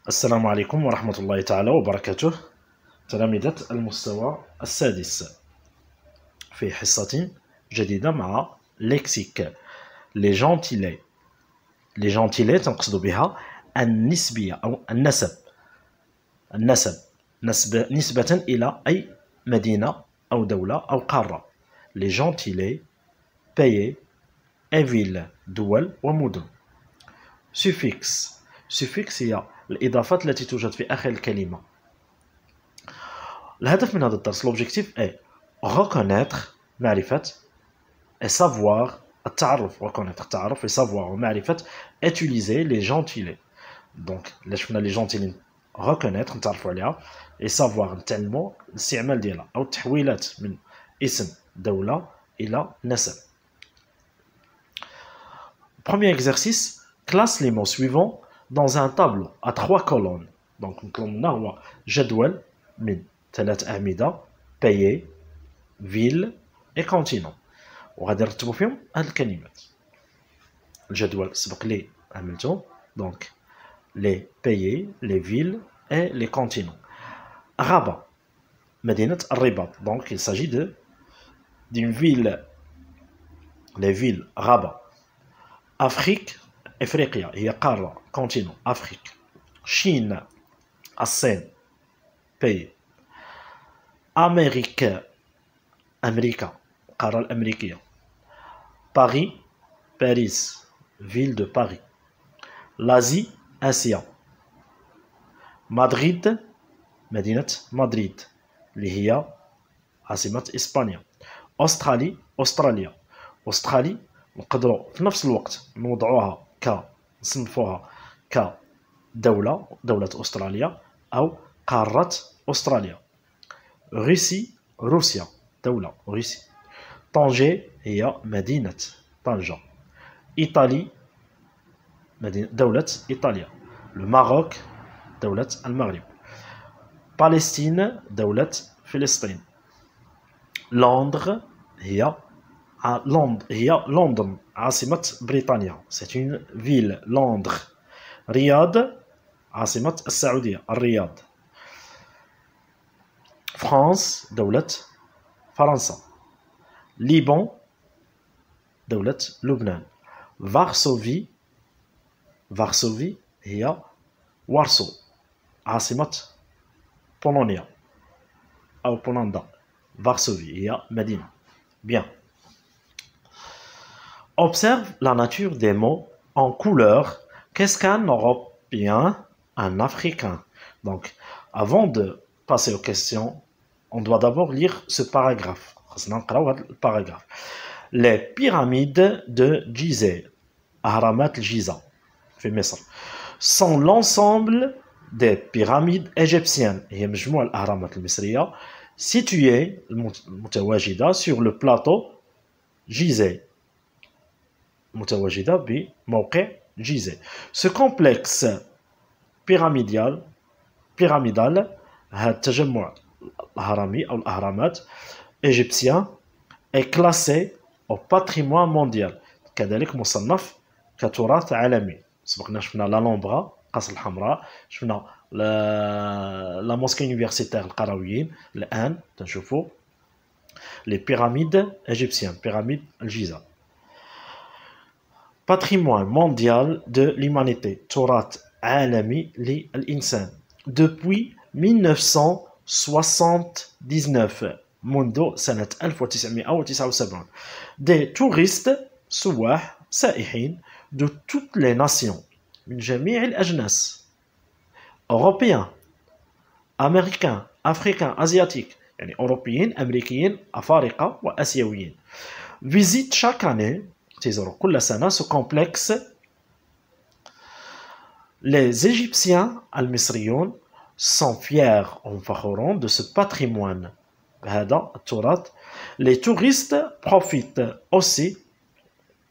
السلام عليكم ورحمة الله تعالى وبركاته. تلامذة المستوى السادس في حصة جديدة مع ليكسيك. لي جونتيلي. لي جونتيلي تنقصد بها النسبية أو النسب. نسبة إلى أي مدينة أو دولة أو قارة. لي جونتيلي pays et ville دول ومدن. suffix هي الإضافات التي توجد في آخر الكلمة. الهدف من هذا الدرس l'objectif est reconnaître معرفة et savoir التعرف. reconnaître التعرف et savoir ومعرفة utiliser les gentillés. donc اللي شفنا les gentillés reconnaître نتعرفوا عليها et savoir نتعلموا الاستعمال ديالها أو التحويلات من اسم دولة إلى نسب. Premier exercice, classe les mots suivants dans un tableau à 3 colonnes. Donc, nous avons جدول من 3 أعمدة pays, ville et continent. وغادي نرتبوا فيهم هاد الكلمات. الجدول سبق لي عملته. Donc, les pays, les villes et les continents. Rabat, مدينة الرباط. Donc, il s'agit d'une ville. Les villes Rabat. Afrique, إفريقيا هي قارة continent Afrique. Chine, الصين pays. أمريكا أمريكا القارة الأمريكية. Paris, Paris ville de Paris. l'Asie, آسيا. مدريد مدينة مدريد اللي هي عاصمة إسبانيا. أسترالي أستراليا. أسترالي نقدروا في نفس الوقت نوضعوها نصنفوها كدولة دولة أستراليا أو قارة أستراليا. روسي روسيا دولة روسيا. طنجة هي مدينة طنجة. إيطالي مدينة دولة إيطاليا. الماروك دولة المغرب. فلسطين دولة فلسطين. لندن هي لندن عاصمة بريطانيا. c'est une ville لندن. رياض عاصمة السعودية الرياض. فرانس دولة فرنسا. ليبان دولة لبنان. فارسوفي هي وارسو عاصمة بولونيا أو بولندا. فارسوفي هي مدينة. Bien. Observe la nature des mots en couleur. Qu'est-ce qu'un Européen, un Africain? Donc, avant de passer aux questions, on doit d'abord lire ce paragraphe. Les pyramides de Gizeh, Ahramat al-Giza, sont l'ensemble des pyramides égyptiennes, situées sur le plateau Gizeh. متواجدة بموقع جيزة. Ce complexe pyramidal هذا التجمع الهرمي أو الأهرامات égyptien est classé au patrimoine mondial. كذلك مصنف كتراث عالمي. سبقنا شفنا لالومبرا قصر الحمراء، شفنا لا موسكي يونيفرسيتير القرويين. الآن تنشوفوا les pyramides égyptiennes pyramide الجيزة. Patrimoine mondial de l'humanité, تراث عالمي للإنسان. Depuis 1979 منذ سنة 1979 des touristes سواح سائحين de toutes les nations من جميع الأجناس européens américains africains asiatiques يعني أوروبيين أمريكيين أفارقة وآسيويين visite chaque année تزوروا كل سنة ce complexe. Les Égyptiens المصريون sont fiers وفخورون de ce patrimoine هذا التراث. Les touristes profitent aussi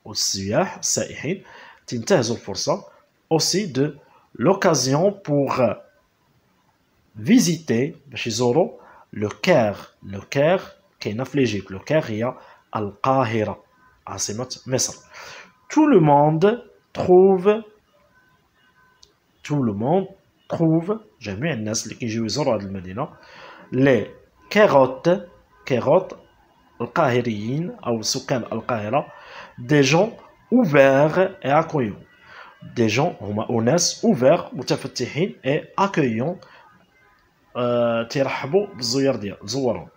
والسياح السائحين تنتهزوا الفرصة aussi de l'occasion pour visiter باش يزوروا le Caire. le Caire كاينة في l'Égypte. le Caire هي القاهرة عاصمة مصر. Tout le monde trouve جميع الناس اللي كيجيو يزوروا هذه المدينة les كيروت القاهريين أو سكان القاهرة des gens ouverts et accueillants des gens هما أناس ouverts متفتحين et accueillants تيرحبوا بالزوار ديال زوارهم.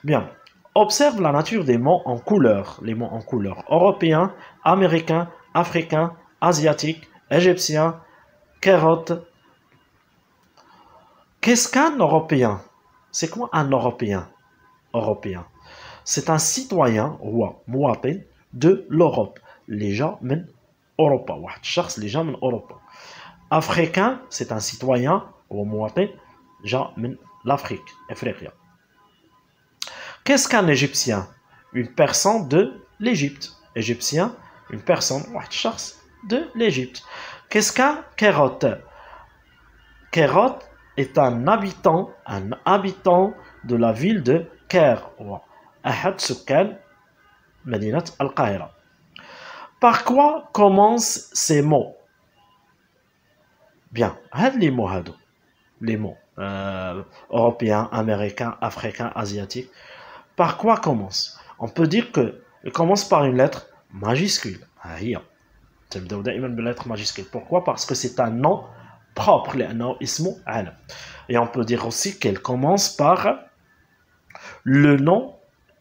Bien. Observe la nature des mots en couleur, les mots en couleur européens, américains, africains, asiatiques, égyptiens, carottes. Qu'est-ce qu'un Européen? C'est quoi un Européen? Européen. C'est un citoyen, roi, مواطن, de l'Europe. Les gens من أوروبا. واحد الشخص اللي جا من أوروبا. Africain, c'est un citoyen, هو مواطن, جا من l'Afrique, أفريقيا. Qu'est-ce qu'un Égyptien? Une personne de l'Égypte. Égyptien, une personne, واحد الشخص de l'Égypte. Qu'est-ce qu'un carotte? Carotte est un habitant de la ville de Caire. أحد سكان مدينة القاهرة. Par quoi commencent ces mots? Bien, هاد les mots هادو. Les mots européens, américains, africains, asiatiques. Par quoi commence? On peut dire que il commence par une lettre majuscule. تبدأ دائما بالlettre majuscule. Pourquoi? Parce que c'est un nom propre لأنه اسمه علم. Et on peut dire aussi qu'elle commence par le nom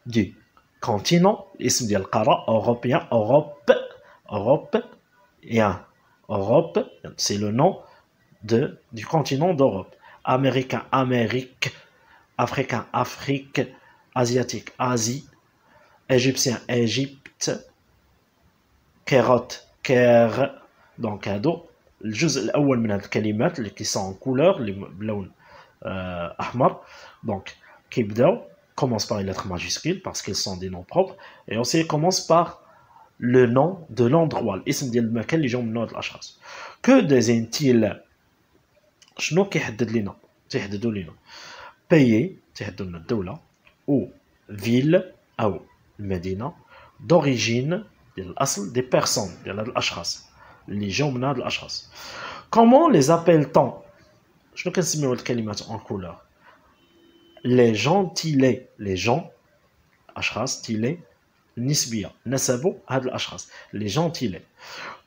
du continent, اسم ديال القارة européen, Europe, c'est le nom du continent d'Europe. Américain, Amérique, africain, Afrique, asiatique, Asie, égyptien, Égypte, carotte, Caire. Donc هادو الجزء الأول من هاد الكلمات اللي كيسون couleur اللي بلون أحمر. Donc كيبداو commence par une lettre majuscule parce qu'ils sont des noms propres et aussi commence par le nom de l'endroit الاسم ديال المكان اللي جاو منه هاد الأشخاص. Que désigne-t-il? شنو كيحدد لنا؟ تيحددوا لنا pays تيحددوا لنا الدولة ou ville أو المدينة d'origine ديال الأصل des personnes ديال هاد الأشخاص اللي جاو من هاد الأشخاص. Comment les appelle-t-on? شنو كنسميو هاد الكلمات en couleur؟ les gentilés les gens أشخاص تيلي النسبية نسبوا هاد الأشخاص les gentilés.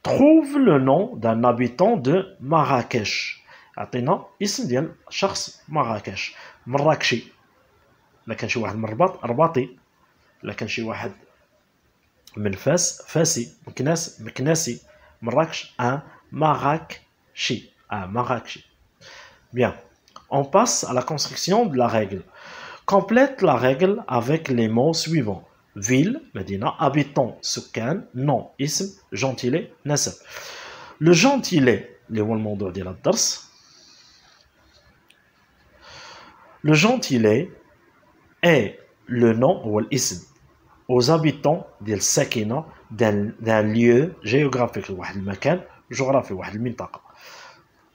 Trouve le nom d'un habitant de Marrakech. عطينا اسم ديال شخص مراكش مراكشي. إلا كان شي واحد من الرباط رباطي، إلا كان شي واحد من فاس فاسي، مكناسي. مراكش un Marrakchi. Bien, on passe à la construction de la règle. Complète la règle avec les mots suivants: ville, Medina, habitant, سكان, nom, اسم, gentilé, نسب. Le gentilé اللي هو الموضوع ديال الدرس. Le gentilé est le nom ou l'ism aux habitants ديال الساكنة d'un lieu géographique. واحد المكان جغرافي، واحد المنطقة.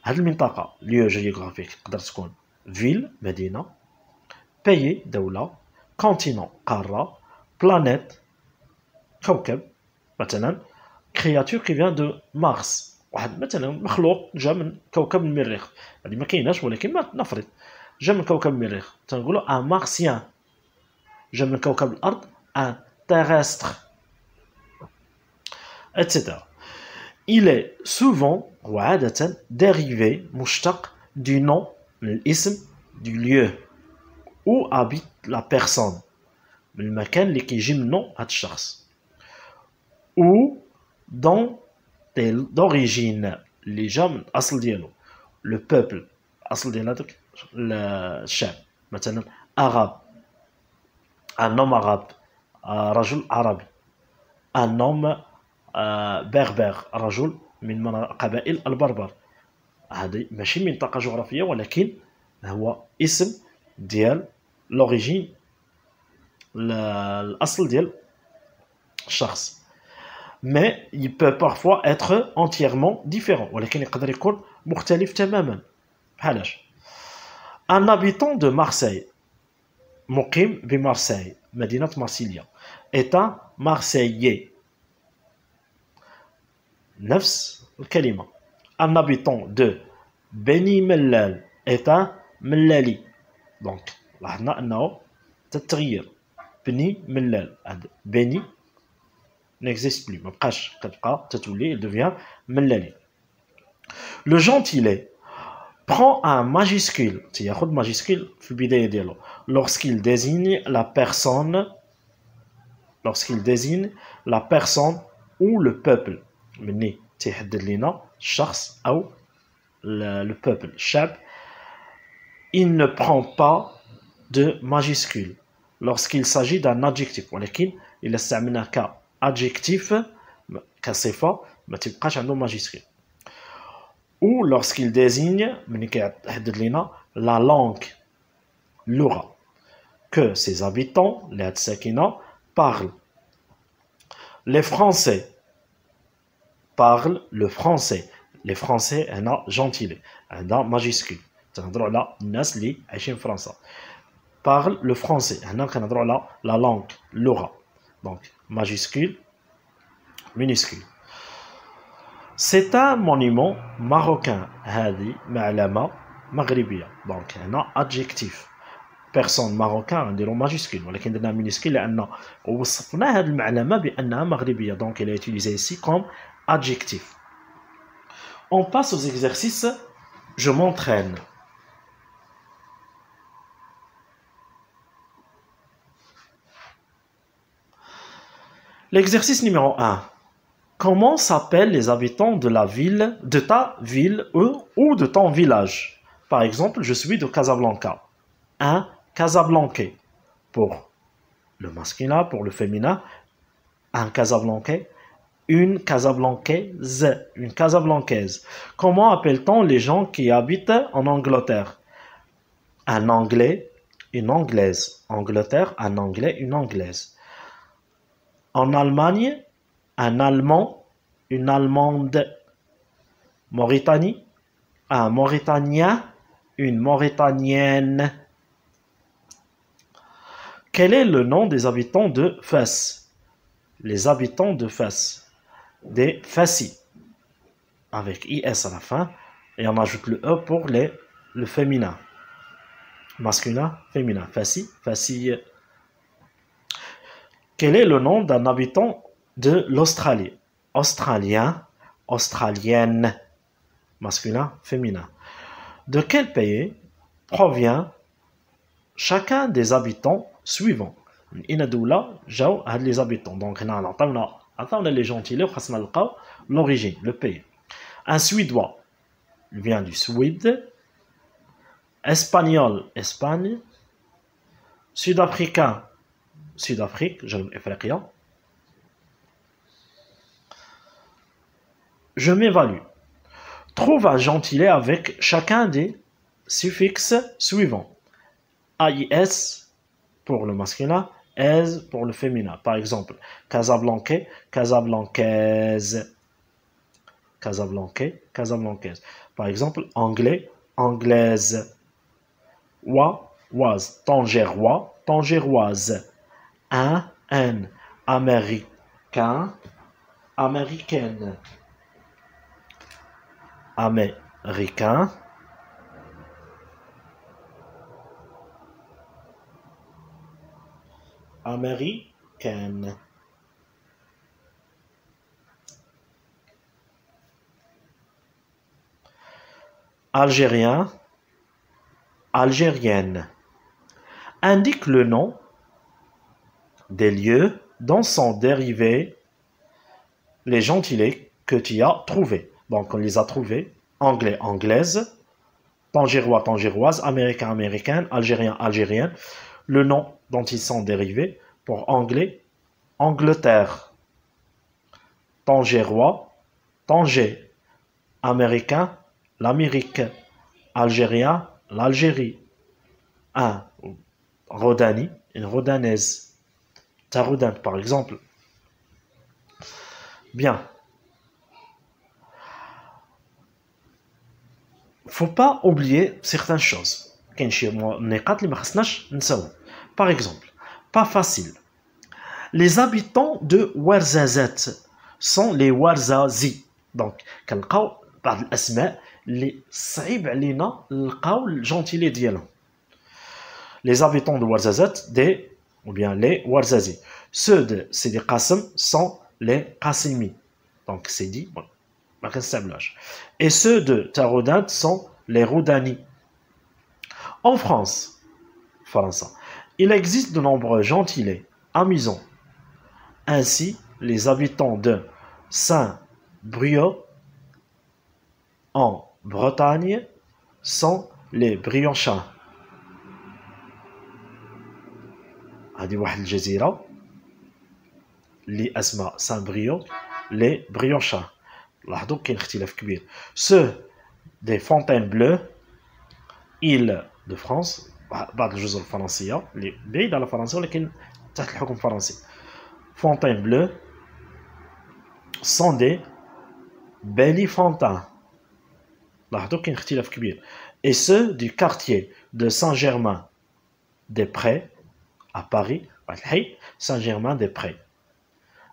هاد المنطقة lieu géographique تقدر تكون ville مدينة، pays دولة، continent قارة، planète كوكب. مثلا créature qui vient de Mars، واحد مثلا مخلوق جا من كوكب المريخ. هذه ما كايناش ولكن ما نفرض جا من كوكب المريخ تنقولوا ان مارسيان. جا من كوكب الارض ان terrestre, etc. Il est souvent وعادة dérivé مشتق du nom الاسم du lieu où habite la personne من المكان اللي كيجي منه هاد الشخص ou dans d'origine اللي جا من الاصل ديالو le peuple الاصل ديال هذاك الشعب. مثلا arabe un homme arabe رجل عربي. un homme berbère رجل من قبائل البربر. هذه ماشي منطقة جغرافية ولكن هو اسم ديال l'origine الأصل ديال الشخص. mais il peut parfois être entièrement différent ولكن يقدر يكون مختلف تماما. بحالاش un habitant de Marseille مقيم بمارسيل مدينة مارسيليا est un Marseillais. نفس الكلمة. un habitant de Beni Mellal est un Mellali. Donc, لاحظنا أنه تتغير. Beni Mellal. Beni n'existe plus. ما بقاش كتبقى تتولي, il devient Mellali. Le gentilé prend un majuscule. ياخذ majuscule في البداية ديالو. Lorsqu'il désigne la personne ou le peuple. مني تيحدد لنا الشخص أو le peuple, الشعب. Il ne prend pas de majuscule lorsqu'il s'agit d'un adjectif. ولكن إلا استعملناه كadjectif كصفة ما تبقاش عنده majuscule. Ou lorsqu'il désigne مني كيحدد لنا la langue, اللغة, que ses habitants, les Hatsakina, parlent. Les Français parlent le français. Les Français, un gentilé, un majuscule. تنهضروا على الناس اللي عايشين في فرنسا. Parle le français. هنا كنهضروا على la langue, اللغة. Donc majuscule, minuscule. C'est un monument marocain. هذه معلمة مغربية. Donc هنا adjectif. Personne marocain نديرو majuscule, ولكن درنا minuscule لأن وصفنا هذه المعلمة بأنها مغربية. Donc elle est utilisée ici comme adjectif. On passe aux exercices. Je m'entraîne. L'exercice numéro 1. Comment s'appellent les habitants de la ville, de ta ville ou de ton village? Par exemple, je suis de Casablanca. Un Casablancais. Pour le masculin, pour le féminin, un Casablancais. Une Casablancaise. Une Casablancaise. Comment appelle-t-on les gens qui habitent en Angleterre? Un Anglais, une Anglaise. Angleterre, un Anglais, une Anglaise. En Allemagne, un Allemand, une Allemande. Mauritanie, un Mauritanien, une Mauritanienne. Quel est le nom des habitants de Fès? Les habitants de Fès. Des Fassi. Avec IS à la fin. Et on ajoute le E pour le féminin. Masculin, féminin. Fassi, Fassi. Quel est le nom d'un habitant de l'Australie? Australien, Australienne. Masculin, féminin. De quel pays provient chacun des habitants suivants? Les habitants. Donc, on a les gentils, l'origine, le pays. Un Suédois, il vient du Suède. Espagnol, Espagne. Sud-Africain, Sud-Afrique, je m'évalue. Trouve un gentilé avec chacun des suffixes suivants. AIS pour le masculin, AIS pour le féminin. Par exemple, Casablancais, Casablancaise. Casablancais, Casablancaise. Par exemple, anglais, anglaise. Oise, tangérois, tangéroise. Un, américain, américaine. Américain. Américaine. Algérien, algérienne. Indique le nom des lieux dont sont dérivés les gentilés que tu as trouvés. Donc, on les a trouvés. Anglais, anglaise. Tangérois, tangéroise. Américain, américaine. Algérien, algérienne. Le nom dont ils sont dérivés. Pour anglais, Angleterre. Tangérois, Tanger. Américain, l'Amérique. Algérien, l'Algérie. Un Rodani, une Rodanaise. Taroudan, par exemple. Bien. Faut pas oublier certaines choses. Par exemple, pas facile. Les habitants de Ouarzazate sont les Ouarzazi. Donc, كنلقاو بعض الأسماء اللي صعيب علينا نلقاو الجونتيلي ديالهم. Les habitants de Ouarzazate, ou bien les Ouarzazi. Ceux de Sidi Qasim sont les Qassimi. Donc c'est dit, bon, et ceux de Taroudant sont les Roudani. En France, il existe de nombreux gentilés amusants. Ainsi, les habitants de Saint-Brieuc en Bretagne sont les Briançons. هذه واحد الجزيرة اللي اسمها سان بريو لي بريونشا. لاحظوا كاين اختلاف كبير. سو دي فونتين بلو إيل دو فرانس، بعض الجزر الفرنسية اللي بعيد على فرنسا ولكن تحت الحكم الفرنسي. فونتين بلو سون دي بيلي فونتان. لاحظوا كاين اختلاف كبير. Et ceux du quartier de Saint-Germain-des-Prés à Paris, Saint-Germain-des-Prés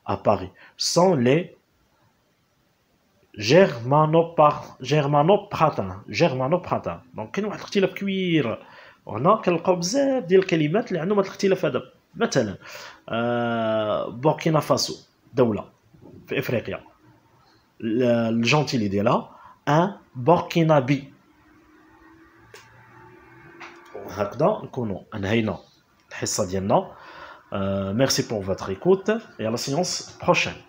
à Paris, sont les germanopratins. Donc كاين واحد الاختلاف كبير هنا. كنلقاو بزاف ديال الكلمات اللي عندهم هذا الاختلاف هذا. مثلا بوركينا فاسو دولة في افريقيا، الجونتيلي ديالها ان بوركينابي. هكذا نكونوا انهينا الحصه ديالنا. Merci pour votre écoute et à la séance prochaine.